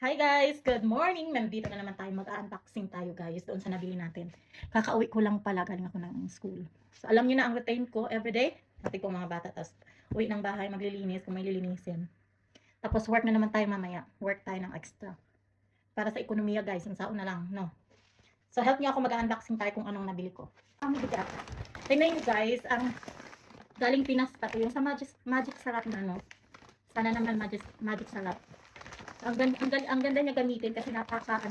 Hi guys! Good morning! Nandito na naman tayo. Mag-unboxing tayo guys doon sa nabili natin. Kakauwi ko lang pala. Galing ako ng school. So alam niyo na ang routine ko everyday. Pati ko mga bata. Tapos uwi ng bahay, maglilinis kung may lilinisin. Tapos work na naman tayo mamaya. Work tayo ng extra. Para sa ekonomiya guys. Ang saon na lang. No? So help niyo ako mag-unboxing tayo kung anong nabili ko. Ang bigat. Tingnan niyo guys. Ang galing Pinas pa to. Yung sa Magic Sarap na no. Sana naman Magic Sarap. Ang ganda niya gamitin kasi napaka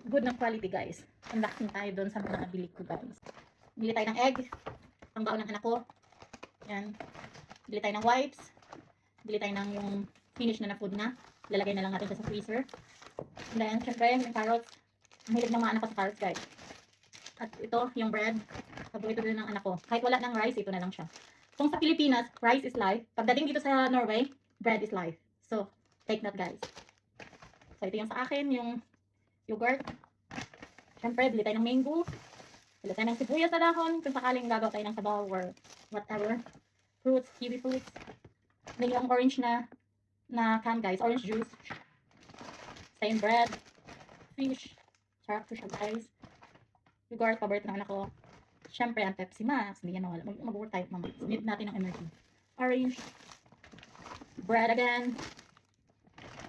good ng quality guys. Unboxing tayo doon sa mga nabili ko guys. Bili tayo ng egg, pang baon ng anak ko. Yan. Bili tayo ng wipes. Bili tayo ng yung finish na food na. Lalagay na lang natin sa freezer. And then, syempre, may carrots. Ang hilig ng mga anak ko sa carrots guys. At ito, yung bread. Paborito din ng anak ko. Kahit wala ng rice, ito na lang siya. Kung sa Pilipinas, rice is life. Pagdating dito sa Norway, bread is life. So, take note guys. So, ito yung sa akin, yung yogurt. Siyempre, bili tayo ng mango. Bili tayo ng sibuyas sa dahon. Kung sakaling gagawa tayo ng sabaw or whatever. Fruits, kiwi fruits. Then yung orange na can guys. Orange juice. Same bread. Fish. Sarap to siya guys. Yogurt, paborito ng anak ko. Siyempre, ang Pepsi Max. Hindi yan mawala. Mag-work tayo mamaya. Need natin ng energy. Orange. Bread again.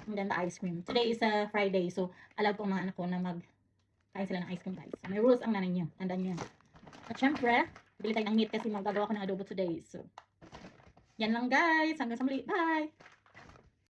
And then the ice cream. Today is a Friday. So, allowed po mga anak ko na kain sila ng ice cream guys. So, may rules ang nanay niyo. Tandaan niyo. At syempre, bili tayo ng meat kasi magagawa ko ng adobo today. So, yan lang guys. Hanggang sa muli. Bye!